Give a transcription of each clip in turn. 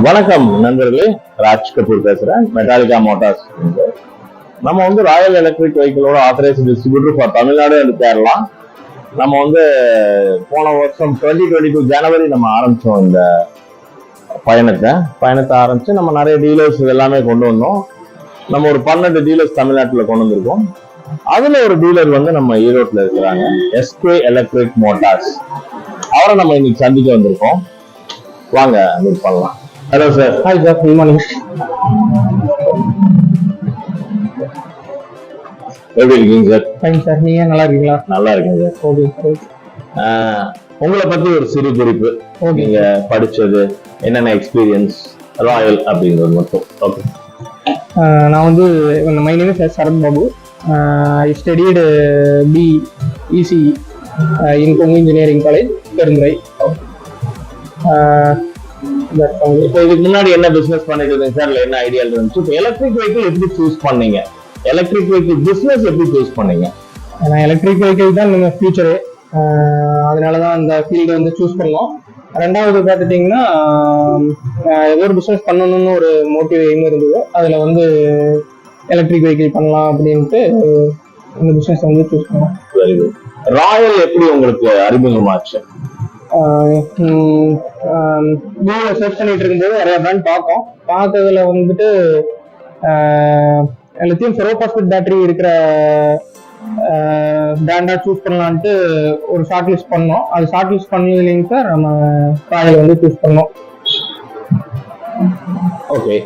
வணக்கம் நண்பர்களே, ராஜ் கபூர் பேசுறேன். Metallica Motors. நம்ம வந்து ராயல் எலக்ட்ரிக் வெஹிக்கிளோட authorised distributor for Tamil Nadu and Kerala. நம்ம வந்து போன வருஷம் 2022 ஜனவரி நம்ம ஆரம்பிச்சோம் இந்த பயணத்தை ஆரம்பிச்சு நம்ம நிறைய டீலர்ஸ் எல்லாமே கொண்டு வந்தோம். நம்ம ஒரு 12 டீலர்ஸ் தமிழ்நாட்டில் கொண்டு வந்திருக்கோம். அதுல ஒரு டீலர் வந்து நம்ம ஈரோட்ல இருக்கிறாங்க, எஸ்கே எலக்ட்ரிக் மோட்டார்ஸ். அவரை நம்ம இன்னைக்கு சந்திக்க வந்திருக்கோம். வாங்க மீட் பண்ணலாம். Hello sir. Hi sir, good morning. எப்படி இருக்கீங்க சார்? ஃபைன் சார், நீங்க நல்லா இருக்கீங்களா? நல்லா இருக்கேன் சார். Okay sir. உங்களை பத்தி ஒரு சிறு குறிப்பு, நீங்க படிச்சது என்னென்ன எக்ஸ்பீரியன்ஸ் ராயல் அப்படிங்கிறது மட்டும். ஓகே. நான் வந்து my name is Sarath Babu. I studied BEC in Kongu engineering college, Perundurai. இப்போ இதுக்கு முன்னாடி என்ன பிசினஸ் பண்ணிட்டு இருந்தீங்க சார்? என்ன ஐடியா இருந்துச்சு? இப்போ எலக்ட்ரிக் வெஹிக்கிள் எப்படி சூஸ் பண்ணீங்க? எலக்ட்ரிக் வெஹிக்கிள் பிசினஸ் எப்படி சூஸ் பண்ணீங்க? நான் எலக்ட்ரிக் வெஹிக்கிள் தான் நம்ம ஃபியூச்சரு, அதனாலதான் அந்த ஃபீல்டு வந்து சூஸ் பண்ணோம். ரெண்டாவது பார்த்துட்டிங்கன்னா, ஏதோ ஒரு பிஸ்னஸ் பண்ணணும்னு ஒரு மோட்டிவ் எய்ம் இருந்தது. அதில் வந்து எலக்ட்ரிக் வெஹிக்கிள் பண்ணலாம் அப்படின்ட்டு இந்த பிஸ்னஸ் வந்து சூஸ் பண்ணோம். Very good. ராயல் எப்படி உங்களுக்கு அறிமுகமாச்சு? கூகுளில் சர்ச் பண்ணிட்டு இருக்கும்போது நிறைய பிராண்ட் பார்த்ததுல வந்துட்டு லித்தியம் ஃபெரோபாஸ்பேட் பேட்டரி இருக்கிற பிராண்டா சூஸ் பண்ணலான்ட்டு ஒரு ஷார்ட் லிஸ்ட் பண்ணோம். அது ஷார்ட் லிஸ்ட் பண்ணலைங்க சார், நம்ம ராயல் வந்து சூஸ் பண்ணோம். ஓகே.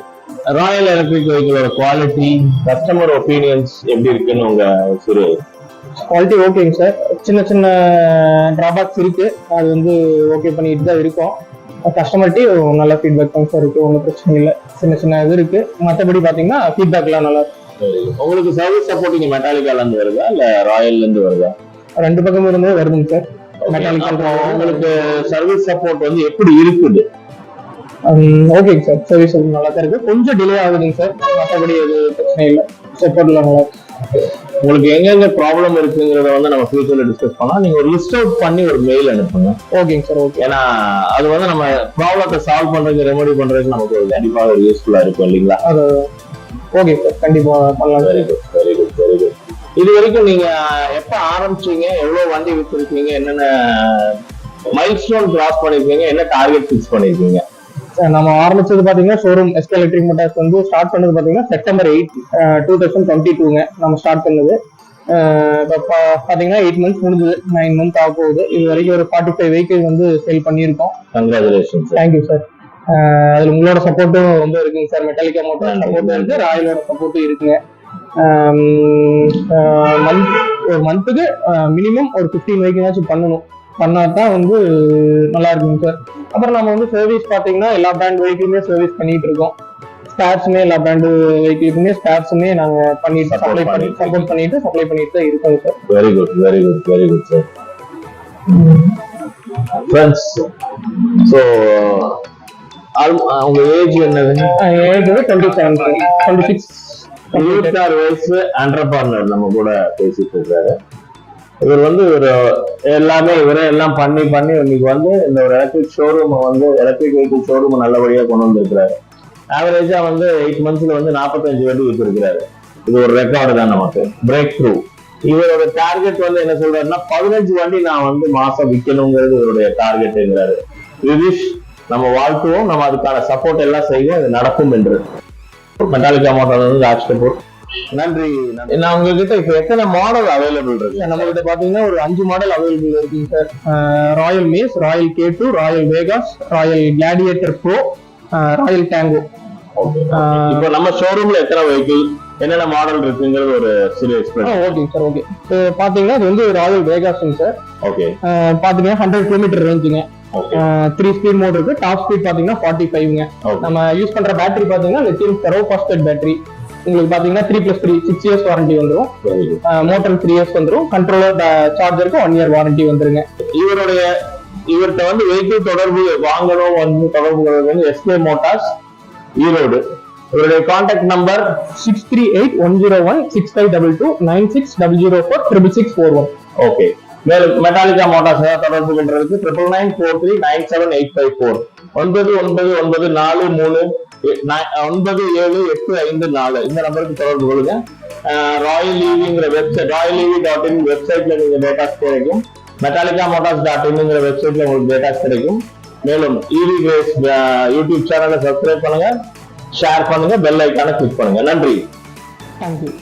ராயல் எலக்ட்ரிக் வெஹிக்கிளோட குவாலிட்டி, கஸ்டமர் ஒப்பீனியன்ஸ் எப்படி இருக்குன்னு உங்க சிறு குவாலிட்டி ஓகேங்க சார். சின்ன சின்ன டிராபேக்ஸ் இருக்கு, அது வந்து ஓகே பண்ணிட்டு தான் இருக்கோம். கஸ்டமர்கிட்டையும் நல்ல ஃபீட்பேக் தான் சார் இருக்கு, ஒன்றும் பிரச்சனை இல்லை. சின்ன சின்ன இது இருக்கு, மற்றபடி பார்த்தீங்கன்னா ஃபீட்பேக்லாம் நல்லா இருக்கு. உங்களுக்கு சர்வீஸ் சப்போர்ட் இங்க மெட்டாலிக்கால இருந்து வருதா இல்ல ராயல்ல இருந்து வருதா? ரெண்டு பக்கமும் இருந்து வருதுங்க சார். மெட்டாலிக்கா உங்களுக்கு சர்வீஸ் சப்போர்ட் வந்து எப்படி இருக்குது? ஓகேங்க சார், சர்வீஸ் நல்லா தான் இருக்கு. கொஞ்சம் டிலே ஆகுதுங்க சார், மற்றபடி எது பிரச்சனை இல்லை. சப்போர்ட்லாம் நல்லா இருக்கு. உங்களுக்கு எங்கெங்க ப்ராப்ளம் இருக்குங்கிறத வந்து நம்ம ஃபியூச்சர்ல டிஸ்கஸ் பண்ணலாம். நீங்க ஒரு லிஸ்ட் அவுட் பண்ணி ஒரு மெயில் அனுப்புங்க. ஓகேங்க சார். ஓகே. ஏன்னா அது வந்து நம்ம ப்ராப்ளத்தை சால்வ் பண்றதுக்கு, ரெமெடி பண்றதுக்கு நமக்கு ஒரு கண்டிப்பாக ஒரு யூஸ்ஃபுல்லா இருக்கும் இல்லைங்களா? அது ஓகே சார், கண்டிப்பா பண்ணலாம். Very good, very good, very good. இது வரைக்கும் நீங்க எப்ப ஆரம்பிச்சீங்க? எவ்வளவு வண்டி வித்திருக்கீங்க? என்னென்ன மைல்ஸ்டோன் கிராஸ் பண்ணிருக்கீங்க? என்ன டார்கெட் ஃபிக்ஸ் பண்ணிருக்கீங்க? நம்ம ஆரம்பிச்சது பாத்தீங்கன்னா ஷோரூம் எஸ்கே எலக்ட்ரிக் மோட்டார்ஸ் வந்து ஸ்டார்ட் பண்ணது பாத்தீங்கன்னா செப்டம்பர் 8, 2022 நம்ம ஸ்டார்ட் பண்ணது. பாத்தீங்கன்னா 8 மந்த்ஸ் முடிஞ்சது, 9 மந்த் ஆக போகுது. இது வரைக்கும் ஒரு 45 வெஹிக்கிள் வந்து சேல் பண்ணியிருக்கோம். கங்க்ராச்சுலேஷன்ஸ். Thank you sir. அதுல உங்களோட சப்போர்ட்டும் ரொம்ப இருக்குங்க சார். மெட்டாலிகா மோட்டார் சப்போர்ட்டும் இருக்கு, ராயலோட சப்போர்ட்டும் இருக்குங்க. ஒரு மந்த்துக்கு மினிமம் ஒரு 15 வெஹிக்கிளாச்சும் பண்ணணும், பண்ணாதான் வந்து நல்லா இருக்குங்க சார். அப்புறம் நம்ம வந்து சர்வீஸ் பாத்தீங்கன்னா எல்லா பிராண்ட் வெஹிக்கிளுமே சர்வீஸ் பண்ணிட்டு இருக்கோம். ஸ்பேர்ஸுமே எல்லா பிராண்டு வெஹிக்கிளுக்குமே ஸ்பேர்ஸுமே நாங்க பண்ணிட்டு சப்போர்ட் பண்ணிட்டு தான் இருக்கோம் sir. Very good, very good, very good sir. Friends, so உங்க ஏஜ் என்னது? Age 27 sir. 26 26 வயசு என்டர்பிரனர் நம்ம கூட பேசிட்டு இருக்காரு. இவர் வந்து ஒரு எல்லாமே இவரே எல்லாம் பண்ணி இன்னைக்கு வந்து இந்த ஒரு எலக்ட்ரிக் ஷோரூம் வந்து எலக்ட்ரிக் வெஹிக்கிள் ஷோரூம் நல்லபடியா கொண்டு வந்திருக்கிறாரு. ஆவரேஜா வந்து 8 மந்த்ஸ்ல வந்து 45 வண்டி வித்திருக்கிறாரு. இது ஒரு ரெக்கார்டு தான், நமக்கு பிரேக் த்ரூ. இவரோட டார்கெட் வந்து என்ன சொல்றாருன்னா 15 வண்டி நான் வந்து மாசம் விற்கணுங்கிறது இவருடைய டார்கெட்டுங்கிறாரு. விஷ் நம்ம வாழ்த்துவோம், நம்ம அதுக்கான சப்போர்ட் எல்லாம் செய்வோம், இது நடக்கும் என்று. மெட்டாலிகா மோட்டார் வந்து ராஜ் கபூர். நன்றி. நான் உங்ககிட்ட இப்ப எத்தனை மாடல் அவைலபிள் இருக்கு? நம்ம கிட்ட பாத்தீங்கன்னா ஒரு 5 மாடல் அவைலபிள் இருக்குங்க சார். ராயல் மேஸ், Royal K2, Royal Vegas, Royal Gladiator Pro, Royal Tango. இப்போ நம்ம ஷோரூம்ல எத்தனை வெஹிக்கிள், என்னென்ன மாடல் இருக்குங்கிறது ஒரு சிறு எக்ஸ்பிளைன். ஓகேங்க சார். ஓகே. பாத்தீங்கன்னா இது வந்து ராயல் வேகாஸ்ங்க சார். ஓகே. பாத்தீங்கன்னா 100 கிலோமீட்டர் ரேஞ்சுங்க. 3 ஸ்பீட் மோட் இருக்கு. டாப் ஸ்பீட் பாத்தீங்கன்னா 45ங்க. நம்ம யூஸ் பண்ற பேட்டரி பாத்தீங்கன்னா லித்தியம் ஃபெரோபாஸ்பேட் பேட்டரி. உங்களுக்கு பாத்தீங்கன்னா 3+3 6 இயர்ஸ் வாரண்டி வந்துடும். மோட்டர் 3 இயர்ஸ் வந்துடும். கண்ட்ரோலர் சார்ஜருக்கு 1 இயர் வாரண்டி வந்துருங்க. இவர்கிட்ட வந்து வெஹிக்கிள் தொடர்பு வாங்கணும், வந்து தொடர்பு வந்து எஸ்கே மோட்டார்ஸ் ஈரோடு. இவருடைய கான்டாக்ட் நம்பர் 638-101-6522 9600466641. ஓகே. மேலும் மெட்டாலிக்கா மோட்டார்ஸ் தொடர்பு கொள்றதுக்கு 9994397854 9994397854 இந்த நம்பருக்கு தொடர்பு கொள்ளுங்க. ராயல் ஈவிங்கிற வெப்சைட் royalev.in வெப்சைட்ல நீங்க டேட்டாஸ் கிடைக்கும். மெட்டாலிக்கா மோட்டார்ஸ்.inங்கிற வெப்சைட்ல உங்களுக்கு டேட்டாஸ் கிடைக்கும். மேலும் EV Craze யூடியூப் சேனலை சப்ஸ்கிரைப் பண்ணுங்க, ஷேர் பண்ணுங்க, பெல் ஐக்கானை கிளிக் பண்ணுங்க. நன்றி. தேங்க்யூ.